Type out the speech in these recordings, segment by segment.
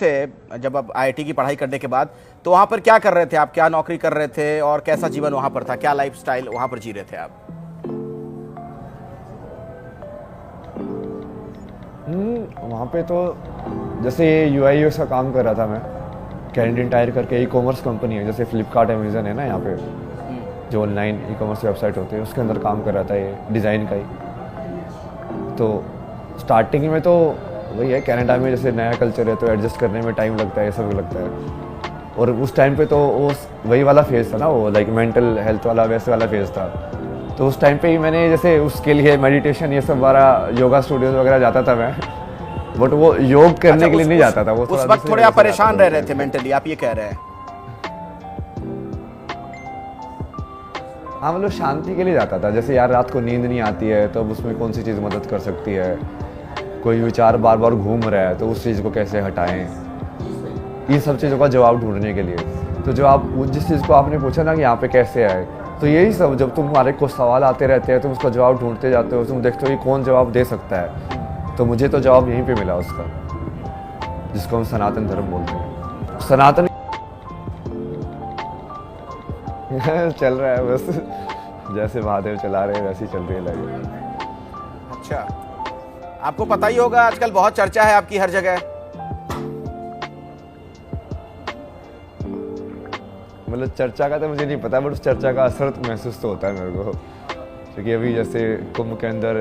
थे जब आप आईआईटी की पढ़ाई करने के बाद, तो वहाँ पर क्या कर रहे थे आप? क्या नौकरी कर रहे थे और कैसा जीवन वहाँ पर था? क्या लाइफस्टाइल वहाँ पर जी रहे थे आप? वहाँ पे तो जैसे ये यूआई यूएक्स का काम कर रहा था मैं। कैनेडियन टायर करके ई कॉमर्स कंपनी है, जैसे फ्लिपकार्ट अमेजन है ना यहाँ पे, जो ऑनलाइन ई कॉमर्स वेबसाइट होते हैं, उसके अंदर काम कर रहा था ये डिज़ाइन का ही। तो स्टार्टिंग में तो वही है, कनाडा में जैसे नया कल्चर है तो एडजस्ट करने में टाइम लगता है, ये सब लगता है। और उस टाइम पे तो वो वही वाला फेज़ था ना, वो लाइक मेंटल हेल्थ वाला वैसे वाला फेज़ था। तो उस टाइम पे ही मैंने जैसे उसके लिए मेडिटेशन ये सब वाला योगा स्टूडियोज वगैरह जाता था मैं, बट वो योग करने के लिए नहीं जाता था। वो उस वक्त थोड़े आप परेशान रह रहे थे मेंटली, आप ये कह रहे हैं? हाँ, मतलब शांति के लिए जाता था। जैसे यार रात को नींद नहीं आती है तो अब उसमें कौन सी चीज़ मदद कर सकती है, कोई विचार बार बार घूम रहा है तो उस चीज़ को कैसे हटाएं, इन सब चीज़ों का जवाब ढूंढने के लिए। तो जो आप जिस चीज़ को आपने पूछा ना कि यहाँ पे कैसे आए, तो यही सब, जब तुम्हारे को सवाल आते रहते हैं तुम उसका जवाब ढूंढते जाते हो, तुम देखते हो कि कौन जवाब दे सकता है। तो मुझे तो जवाब यहीं पे मिला उसका, जिसको हम सनातन धर्म बोलते हैं। सनातन चल रहा है बस, जैसे महादेव चला रहे हैं वैसे ही चल रही है लाइफ। अच्छा, आपको पता ही होगा आजकल बहुत चर्चा है आपकी हर जगह। मतलब चर्चा का तो मुझे नहीं पता, बट उस चर्चा का असर तो महसूस तो होता है मेरे को। क्योंकि अभी जैसे कुंभ के अंदर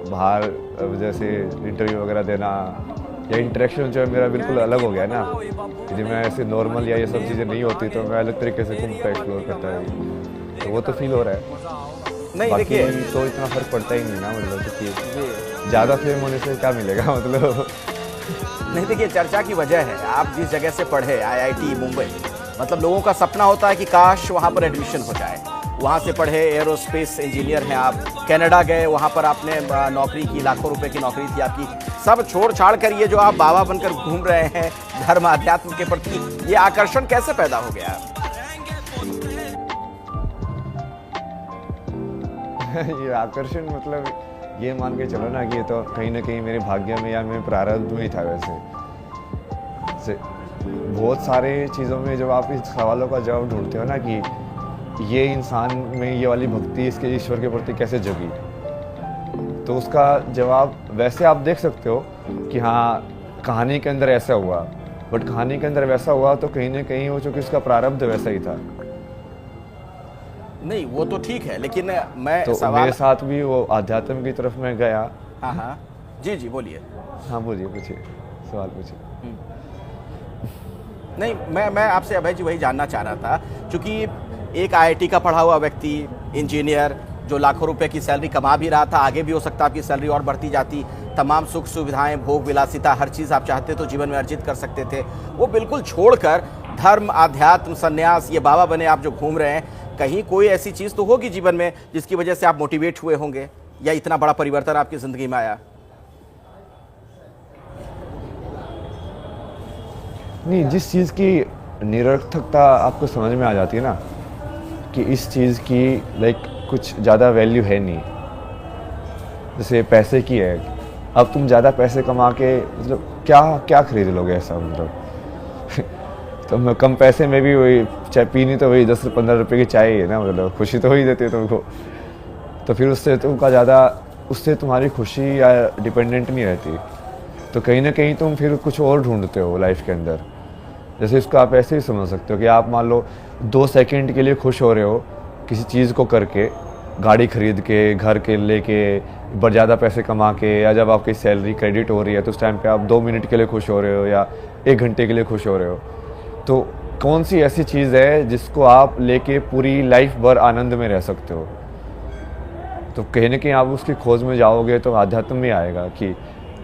बाहर जैसे इंटरव्यू वगैरह देना या इंटरेक्शन जो है मेरा बिल्कुल अलग हो गया ना। यदि मैं ऐसे नॉर्मल या ये सब चीज़ें नहीं होती तो मैं अलग तरीके से कुंभ का एक्सप्लोर करता है, तो वो तो फील हो रहा है। नहीं देखिए, तो इतना फर्क पड़ता ही नहीं ना, मतलब क्योंकि ज़्यादा फेम होने से क्या मिलेगा मतलब। नहीं देखिए, चर्चा की वजह है आप जिस जगह से पढ़े, आईआईटी मुंबई, मतलब लोगों का सपना होता है कि काश वहाँ पर एडमिशन हो जाए। वहाँ से पढ़े, एरोस्पेस इंजीनियर हैं आप, कनाडा गए, वहाँ पर आपने नौकरी की, लाखों रुपए की नौकरी थी आपकी, सब छोड़ छाड़ कर ये जो आप बाबा बनकर घूम रहे हैं धर्म अध्यात्म के प्रति, ये आकर्षण कैसे पैदा हो गया? ये आकर्षण मतलब ये मान के चलो ना कि ये तो कहीं ना कहीं मेरे भाग्य में या मेरे प्रारब्ध में ही था। वैसे बहुत सारे चीज़ों में जब आप इस सवालों का जवाब ढूंढते हो ना कि ये इंसान में ये वाली भक्ति इसके ईश्वर के प्रति कैसे जगी, तो उसका जवाब वैसे आप देख सकते हो कि हाँ कहानी के अंदर ऐसा हुआ, बट कहानी के अंदर वैसा हुआ तो कहीं ना कहीं वो चूँकि उसका प्रारब्ध वैसा ही था। नहीं वो तो ठीक है, लेकिन मैं तो सवाल... मेरे साथ भी वो आध्यात्म की तरफ मैं गया। हाँ हाँ जी जी बोलिए। हाँ बोलिए, पूछिए, सवाल पूछिए। नहीं मैं आपसे अभय जी वही जानना चाह रहा था, क्योंकि एक आईआईटी का पढ़ा हुआ व्यक्ति, इंजीनियर, जो लाखों रुपए की सैलरी कमा भी रहा था, आगे भी हो सकता आपकी सैलरी और बढ़ती जाती, तमाम सुख सुविधाएं, भोग विलासिता, हर चीज़ आप चाहते तो जीवन में अर्जित कर सकते थे, वो बिल्कुल छोड़कर धर्म, आध्यात्म, संन्यास, ये बाबा बने आप जो घूम रहे हैं, कहीं कोई ऐसी चीज़ तो होगी जीवन में जिसकी वजह से आप मोटिवेट हुए होंगे, या इतना बड़ा परिवर्तन आपकी ज़िंदगी में आया? नहीं, जिस चीज़ की निरर्थकता आपको समझ में आ जाती है ना कि इस चीज़ की लाइक कुछ ज़्यादा वैल्यू है नहीं, जैसे पैसे की है, अब तुम ज़्यादा पैसे कमा के मतलब क्या क्या खरीद लोगे ऐसा, मतलब तो कम पैसे में भी वही चाय पीनी तो वही 10-15 रुपए की चाय है ना, मतलब खुशी तो वही देती है तुमको। तो फिर उससे तुमका ज़्यादा, उससे तुम्हारी खुशी या डिपेंडेंट नहीं रहती, तो कहीं ना कहीं तुम फिर कुछ और ढूंढते हो लाइफ के अंदर। जैसे इसको आप ऐसे ही समझ सकते हो कि आप मान लो 2 सेकंड के लिए खुश हो रहे हो किसी चीज़ को करके, गाड़ी खरीद के, घर के लेके, बहुत ज़्यादा पैसे कमा के, या जब आपकी सैलरी क्रेडिट हो रही है तो उस टाइम पे आप 2 मिनट के लिए खुश हो रहे हो या 1 घंटे के लिए खुश हो रहे हो। तो कौन सी ऐसी चीज़ है जिसको आप लेके पूरी लाइफ भर आनंद में रह सकते हो? तो कहीं ना कहीं आप उसकी खोज में जाओगे तो आध्यात्म में आएगा कि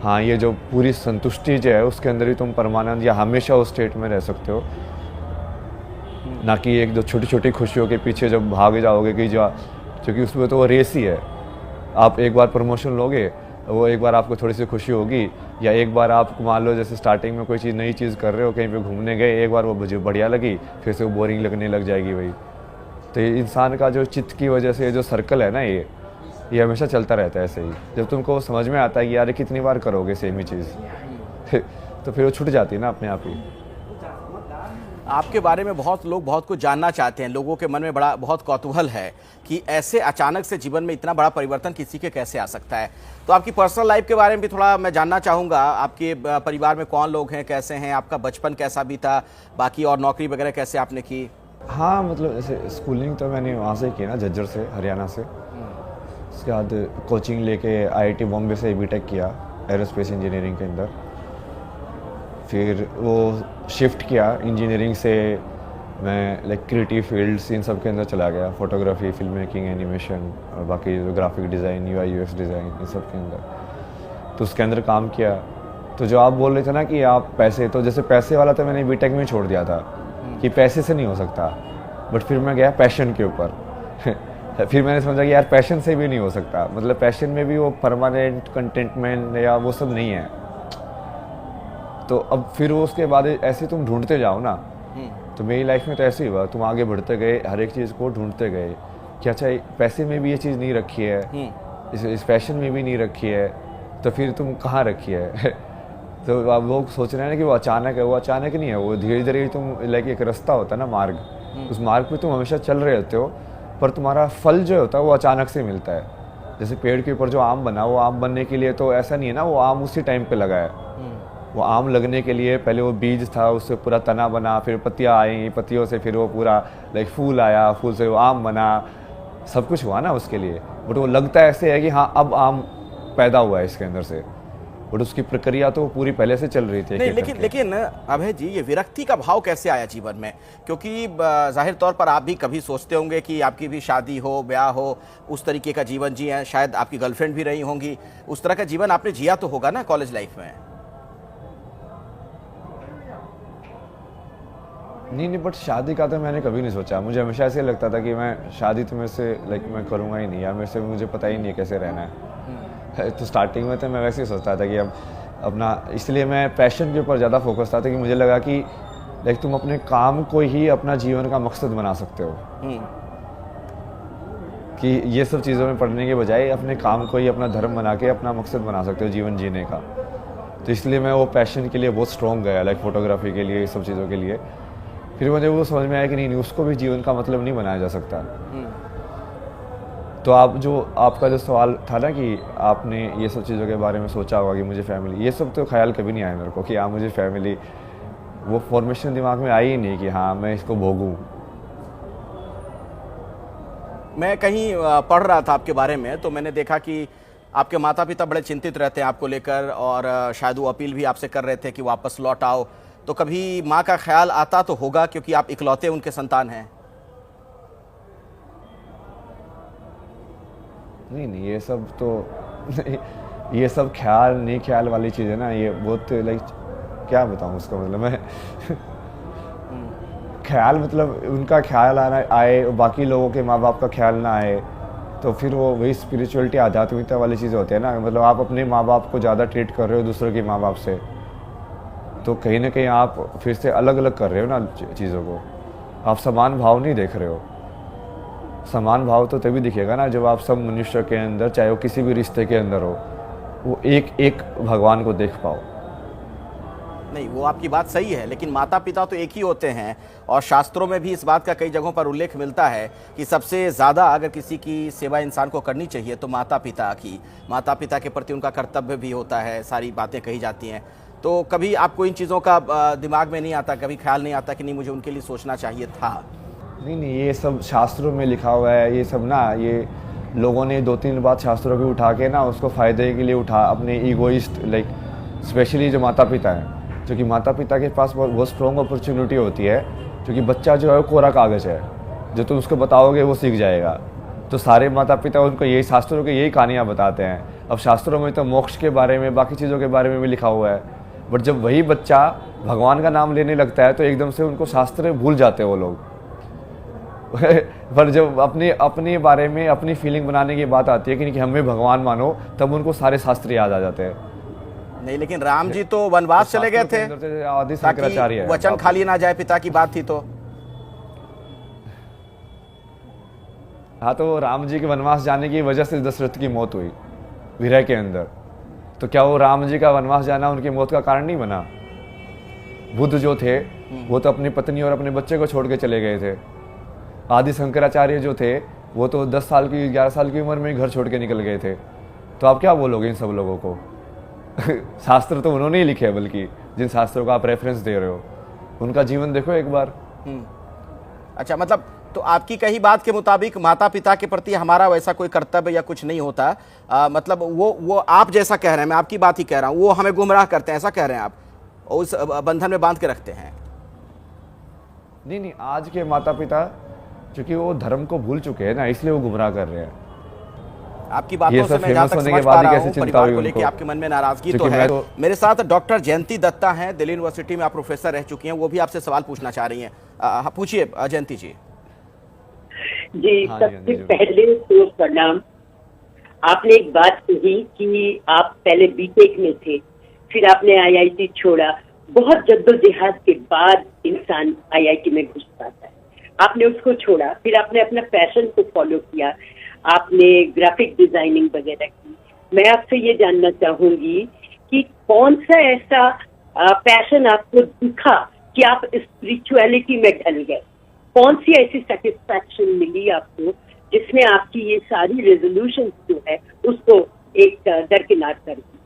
हाँ, ये जो पूरी संतुष्टि जो है उसके अंदर ही तुम परमानंद या हमेशा उस स्टेट में रह सकते हो, ना कि एक दो छोटी छोटी खुशियों के पीछे जब भाग जाओगे कि जो, क्योंकि उसमें तो वो रेस ही है। आप एक बार प्रमोशन लोगे, वो एक बार आपको थोड़ी सी खुशी होगी, या एक बार आप मान लो जैसे स्टार्टिंग में कोई चीज़ नई चीज़ कर रहे हो, कहीं पे घूमने गए, एक बार वो मुझे बढ़िया लगी, फिर से वो बोरिंग लगने लग जाएगी वही। तो ये इंसान का जो चित्त की वजह से जो सर्कल है ना, ये हमेशा चलता रहता है ऐसे ही। जब तुमको समझ में आता है कि यार कितनी बार करोगे सेम ही चीज़ तो फिर वो छूट जाती है ना अपने आप ही। आपके बारे में बहुत लोग बहुत कुछ जानना चाहते हैं, लोगों के मन में बड़ा बहुत कौतूहल है कि ऐसे अचानक से जीवन में इतना बड़ा परिवर्तन किसी के कैसे आ सकता है। तो आपकी पर्सनल लाइफ के बारे में भी थोड़ा मैं जानना चाहूँगा। आपके परिवार में कौन लोग हैं, कैसे हैं, आपका बचपन कैसा बीता, बाकी और नौकरी वगैरह कैसे आपने की? हाँ मतलब जैसे स्कूलिंग तो मैंने वहाँ से की ना, झज्जर से, हरियाणा से। उसके बाद कोचिंग लेके आईआईटी बॉम्बे से बीटेक किया एरोस्पेस इंजीनियरिंग के अंदर। फिर वो शिफ्ट किया इंजीनियरिंग से, मैं लाइक क्रिएटिव फील्ड्स इन सब के अंदर चला गया, फोटोग्राफी, फिल्म मेकिंग, एनिमेशन और बाकी जो graphic design, UI UX design, इन सब के अंदर। तो उसके अंदर काम किया। तो जो आप बोल रहे थे ना कि आप पैसे, तो जैसे पैसे वाला तो मैंने बीटेक में छोड़ दिया था कि पैसे से नहीं हो सकता, बट फिर मैं गया पैशन के ऊपर। फिर मैंने समझा कि यार पैशन से भी नहीं हो सकता, मतलब पैशन में भी वो परमानेंट कंटेंटमेंट या वो सब नहीं है। तो अब फिर वो उसके बाद ऐसे तुम ढूंढते जाओ ना, तो मेरी लाइफ में तो ऐसे ही हुआ, तुम आगे बढ़ते गए, हर एक चीज़ को ढूंढते गए कि अच्छा पैसे में भी ये चीज़ नहीं रखी है, इस पैशन में भी नहीं रखी है, तो फिर तुम कहाँ रखी है? तो अब लोग सोच रहे हैं ना कि वो अचानक है, वो अचानक नहीं है, वो धीरे धीरे तुम लाइक एक रास्ता होता है ना, मार्ग, उस मार्ग पे तुम हमेशा चल रहे होते हो, पर तुम्हारा फल जो होता है वो अचानक से मिलता है। जैसे पेड़ के ऊपर जो आम बना, वो आम बनने के लिए तो ऐसा नहीं है ना वो आम उसी टाइम पे लगा है। वो आम लगने के लिए पहले वो बीज था, उससे पूरा तना बना, फिर पत्तियाँ आई, पत्तियों से फिर वो पूरा लाइक फूल आया, फूल से वो आम बना, सब कुछ हुआ ना उसके लिए। बट वो लगता ऐसे है कि हाँ अब आम पैदा हुआ है इसके अंदर से, बट उसकी प्रक्रिया तो पूरी पहले से चल रही थी। नहीं, लेकिन अभय जी, ये विरक्ति का भाव कैसे आया जीवन में? क्योंकि जाहिर तौर पर आप भी कभी सोचते होंगे कि आपकी भी शादी हो, ब्याह हो, उस तरीके का जीवन जिए, शायद आपकी गर्लफ्रेंड भी रही होंगी, उस तरह का जीवन आपने जिया तो होगा ना कॉलेज लाइफ में? नहीं, बट शादी का तो मैंने कभी नहीं सोचा। मुझे हमेशा ऐसे लगता था कि मैं शादी तो मेरे से लाइक मैं करूँगा ही नहीं यार, मेरे से मुझे पता ही नहीं है कैसे रहना है। तो स्टार्टिंग में तो मैं वैसे ही सोचता था कि अब अपना, इसलिए मैं पैशन के ऊपर ज़्यादा फोकस था कि मुझे लगा कि लाइक तुम अपने काम को ही अपना जीवन का मकसद बना सकते हो, कि ये सब चीज़ों में पढ़ने के बजाय अपने काम को ही अपना धर्म बना के अपना मकसद बना सकते हो जीवन जीने का। तो इसलिए मैं वो पैशन के लिए बहुत स्ट्रॉन्ग गया, लाइक फोटोग्राफी के लिए, ये सब चीज़ों के लिए। फिर मुझे वो समझ में आया कि नहीं, उसको भी जीवन का मतलब नहीं बनाया जा सकता। तो आपका जो सवाल था ना कि आपने ये सब चीज़ों के बारे में सोचा होगा कि मुझे फैमिली, ये सब तो ख्याल कभी नहीं आया मेरे को कि हाँ मुझे फैमिली, वो फॉर्मेशन दिमाग में आई ही नहीं कि हाँ मैं इसको भोगूं। मैं कहीं पढ़ रहा था आपके बारे में, तो मैंने देखा कि आपके माता पिता बड़े चिंतित रहते हैं आपको लेकर, और शायद वो अपील भी आपसे कर रहे थे कि वापस लौट आओ। तो कभी माँ का ख्याल आता तो होगा, क्योंकि आप इकलौते उनके संतान हैं? नहीं, ये सब तो ये सब ख्याल नहीं, ख्याल वाली चीज़ है ना, ये बहुत लाइक क्या बताऊँ उसका मतलब मैं ख्याल मतलब उनका ख्याल आए, बाकी लोगों के माँ बाप का ख्याल ना आए, तो फिर वो वही स्पिरिचुअलिटी, आध्यात्मिकता वाली चीज़ें होती है ना। मतलब आप अपने माँ बाप को ज़्यादा ट्रीट कर रहे हो दूसरों के माँ बाप से, तो कहीं ना कहीं आप फिर से अलग अलग कर रहे हो ना चीज़ों को, आप समान भाव नहीं देख रहे हो। समान भाव तो तभी दिखेगा ना जब आप सब मनुष्य के अंदर, चाहे वो किसी भी रिश्ते के अंदर हो, वो एक एक भगवान को देख पाओ। नहीं, वो आपकी बात सही है, लेकिन माता पिता तो एक ही होते हैं, और शास्त्रों में भी इस बात का कई जगहों पर उल्लेख मिलता है कि सबसे ज़्यादा अगर किसी की सेवा इंसान को करनी चाहिए तो माता पिता की, माता पिता के प्रति उनका कर्तव्य भी होता है, सारी बातें कही जाती हैं। तो कभी आपको इन चीज़ों का दिमाग में नहीं आता, कभी ख्याल नहीं आता कि नहीं मुझे उनके लिए सोचना चाहिए था? नहीं, ये सब शास्त्रों में लिखा हुआ है, ये सब ना, ये लोगों ने 2-3 बात शास्त्रों की उठा के ना उसको फ़ायदे के लिए उठा, अपने ईगोइस्ट लाइक स्पेशली जो माता पिता हैं, क्योंकि माता पिता के पास बहुत स्ट्रॉन्ग अपॉर्चुनिटी होती है, क्योंकि बच्चा जो है वो कोरा कागज़ है, जो तुम उसको बताओगे वो सीख जाएगा। तो सारे माता पिता उनको यही शास्त्रों की यही कहानियाँ बताते हैं। अब शास्त्रों में तो मोक्ष के बारे में, बाकी चीज़ों के बारे में भी लिखा हुआ है, बट जब वही बच्चा भगवान का नाम लेने लगता है तो एकदम से उनको शास्त्र भूल जाते हैं वो लोग। पर जब अपने बारे में अपनी फीलिंग बनाने की बात आती है कि हमें भगवान मानो, तब उनको सारे शास्त्र याद आ जाते हैं। नहीं, लेकिन राम जी तो वनवास चले गए थे ताकि वचन खाली ना जाए, पिता की बात थी तो। हाँ, तो राम जी के वनवास जाने की वजह से दशरथ की मौत हुई विरह के अंदर, तो क्या वो राम जी का वनवास जाना उनकी मौत का कारण नहीं बना? बुद्ध जो थे वो तो अपनी पत्नी और अपने बच्चे को छोड़ के चले गए थे। आदि शंकराचार्य जो थे वो तो 10 साल की 11 साल की उम्र में ही घर छोड़ के निकल गए थे। तो आप क्या बोलोगे इन सब लोगों को? शास्त्र तो उन्होंने ही लिखे हैं, बल्कि जिन शास्त्रों का आप रेफरेंस दे रहे हो उनका जीवन देखो एक बार। अच्छा, मतलब तो आपकी कही बात के मुताबिक माता पिता के प्रति हमारा वैसा कोई कर्तव्य या कुछ नहीं होता, मतलब वो आप जैसा कह रहे हैं, मैं आपकी बात ही कह रहा हूँ, वो हमें गुमराह करते हैं, ऐसा कह रहे हैं आप, और उस बंधन में बांध के रखते हैं। नहीं, आज के माता पिता क्योंकि वो धर्म को भूल चुके हैं ना, इसलिए वो गुमराह कर रहे हैं। आपकी बातों से मैं जहाँ तक समझ पा रहा हूँ परिवार को लेकर आपके मन में नाराजगी तो है। मेरे साथ डॉक्टर जयंती दत्ता हैं, दिल्ली यूनिवर्सिटी में आप प्रोफेसर रह चुकी हैं, वो भी आपसे सवाल पूछना चाह रही हैं। पूछिए जयंती जी। जी, सबसे पहले तो प्रणाम। आपने एक बात कही कि आप पहले बीटेक में थे, फिर आपने आईआईटी छोड़ा। बहुत जद्दोजहद के बाद इंसान आईआईटी में घुस पाता है। आपने उसको छोड़ा, फिर आपने अपना पैशन को फॉलो किया, आपने ग्राफिक डिजाइनिंग वगैरह की। मैं आपसे ये जानना चाहूंगी कि कौन सा ऐसा पैशन आपको दिखा कि आप स्पिरिचुअलिटी में ढल गए? कौन सी ऐसी सेटिस्फैक्शन मिली आपको जिसने आपकी ये सारी रेजोल्यूशन जो है उसको एक दरकिनार कर दी?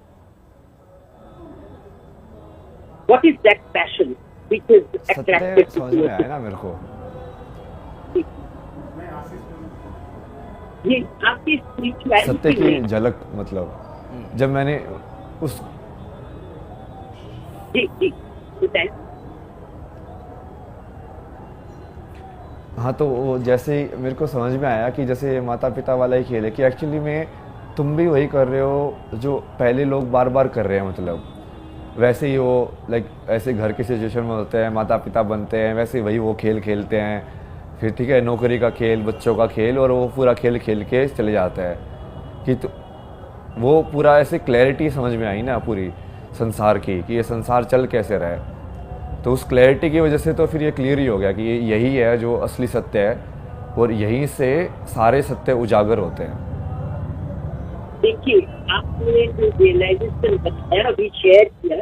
What is that passion which is attractive to समझ में आया ना मेरे को। ये आपकी स्पिरिचुअलिटी सत्य की झलक, मतलब जब मैंने उस जी बताइए। हाँ, तो वो जैसे ही मेरे को समझ में आया कि जैसे माता पिता वाला ही खेल है कि एक्चुअली में तुम भी वही कर रहे हो जो पहले लोग बार बार कर रहे हैं, मतलब वैसे ही वो लाइक ऐसे घर की सिचुएशन में होते हैं, माता पिता बनते हैं, वैसे वही वो खेल खेलते हैं, फिर ठीक है नौकरी का खेल, बच्चों का खेल, और वो पूरा खेल खेल के चले जाता है कि तो वो पूरा ऐसे क्लैरिटी समझ में आई ना पूरी संसार की कि ये संसार चल कैसे रहा है। तो उस क्लैरिटी की वजह से तो फिर ये क्लियर ही हो गया कि यही है जो असली सत्य है और यहीं से सारे सत्य उजागर होते हैं। देखिए, आपने जो रियलाइजेशन बताया अभी शेयर किया,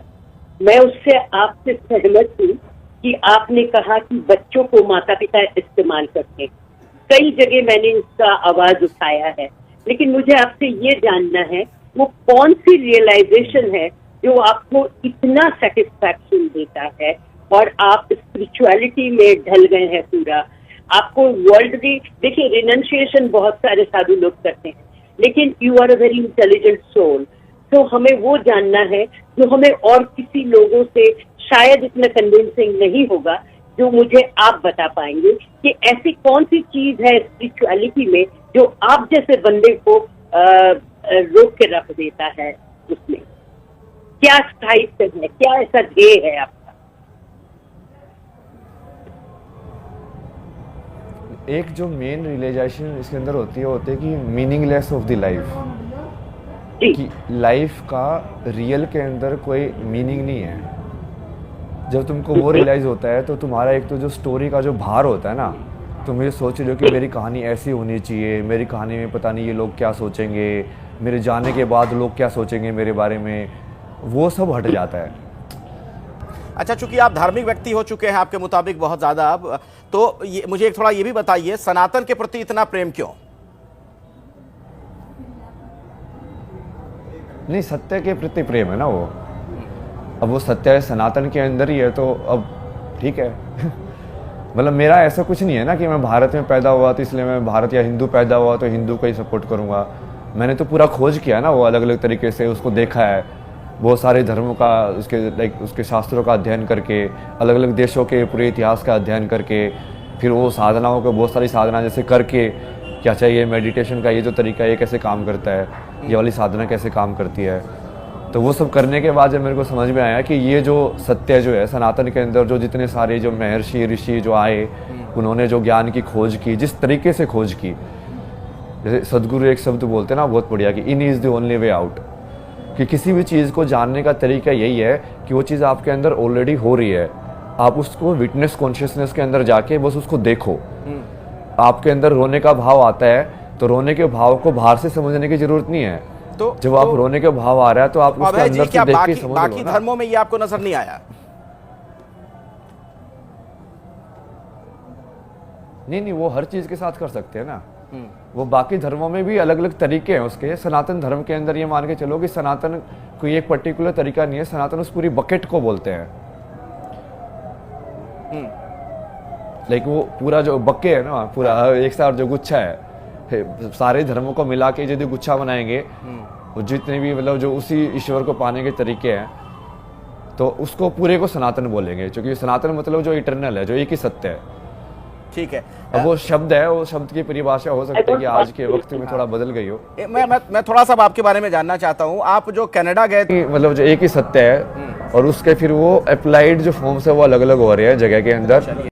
मैं उससे आपसे सहमत हूँ कि आपने कहा कि बच्चों को माता पिता इस्तेमाल करते हैं। कई जगह मैंने इसका आवाज उठाया है, लेकिन मुझे आपसे ये जानना है वो कौन सी रियलाइजेशन है जो आपको इतना सेटिस्फैक्शन देता है और आप स्पिरिचुअलिटी में ढल गए हैं पूरा। आपको वर्ल्डली, देखिए रिनंसिएशन बहुत सारे साधु लोग करते हैं, लेकिन you are a very intelligent soul. तो हमें वो जानना है जो हमें और किसी लोगों से शायद इतना कन्विंसिंग नहीं होगा, जो मुझे आप बता पाएंगे कि ऐसी कौन सी चीज है स्पिरिचुअलिटी में जो आप जैसे बंदे को रोक के रख देता है। उसमें क्या स्थायित्व है, क्या ऐसा ध्येय है आपका? एक जो मेन रियलाइजेशन इसके अंदर होती है कि मीनिंगलेस ऑफ द लाइफ, कि लाइफ का रियल के अंदर कोई मीनिंग नहीं है। जब तुमको वो रियलाइज होता है तो तुम्हारा एक तो जो स्टोरी का जो भार होता है ना, तुम ये सोच रहे हो कि मेरी कहानी ऐसी होनी चाहिए, मेरी कहानी में पता नहीं ये लोग क्या सोचेंगे, मेरे जाने के बाद लोग क्या सोचेंगे मेरे बारे में, वो सब हट जाता है। अच्छा, चूंकि आप धार्मिक व्यक्ति हो चुके हैं आपके मुताबिक बहुत ज़्यादा, अब तो मुझे एक थोड़ा ये भी बताइए, सनातन के प्रति इतना प्रेम क्यों? नहीं, सत्य के प्रति प्रेम है ना वो। अब वो सत्य है सनातन के अंदर ही है तो अब ठीक है। मतलब मेरा ऐसा कुछ नहीं है ना कि मैं भारत में पैदा हुआ तो इसलिए मैं भारत, या हिंदू पैदा हुआ तो हिंदू को ही सपोर्ट करूँगा। मैंने तो पूरा खोज किया ना, वो अलग अलग तरीके से उसको देखा है, बहुत सारे धर्मों का उसके शास्त्रों का अध्ययन करके, अलग अलग देशों के पूरे इतिहास का अध्ययन करके, फिर वो साधनाओं को बहुत सारी साधना जैसे करके, क्या चाहिए मेडिटेशन का ये जो तरीका है ये कैसे काम करता है, ये वाली साधना कैसे काम करती है, तो वो सब करने के बाद जब मेरे को समझ में आया कि ये जो सत्य जो है सनातन के अंदर, जो जितने सारे जो महर्षि ऋषि जो आए उन्होंने जो ज्ञान की खोज की, जिस तरीके से खोज की, जैसे सदगुरु एक शब्द बोलते हैं ना बहुत बढ़िया कि in is the only way out, कि किसी भी चीज़ को जानने का तरीका यही है कि वो चीज़ आपके अंदर ऑलरेडी हो रही है, आप उसको विटनेस कॉन्शियसनेस के अंदर जाके बस उसको देखो। आपके अंदर रोने का भाव आता है तो रोने के भाव को बाहर से समझने की जरूरत नहीं है। तो जब आप रोने का भाव आ रहा है तो आप उसके अंदर से देख के समझ लो। बाकी धर्मों में ये आपको नजर नहीं आया? नहीं नहीं, वो हर चीज़ के साथ कर सकते हैं ना। वो बाकी धर्मों में भी अलग अलग तरीके हैं उसके। सनातन धर्म के अंदर ये मान के चलो कि सनातन कोई एक पर्टिकुलर तरीका नहीं है, सनातन उस पूरी बकेट को बोलते हैं। लाइक वो पूरा जो बक्के है ना, पूरा एक साथ जो गुच्छा है, सारे धर्मों को मिला के यदि गुच्छा बनाएंगे, वो जितने भी मतलब जो उसी ईश्वर को पाने के तरीके हैं, तो उसको पूरे को सनातन बोलेंगे, क्योंकि सनातन मतलब जो इटरनल है, जो एक ही सत्य है। ठीक है। अब वो शब्द है, वो शब्द की परिभाषा हो सकती है कि आज के वक्त में थोड़ा बदल गई हो। मैं थोड़ा सा आपके बारे में जानना चाहता हूँ। आप जो कनाडा गए थे, मतलब जो एक ही सत्य है और उसके फिर वो अप्लाइड जो फॉर्म्स है वो अलग अलग हो रहे हैं जगह के अंदर।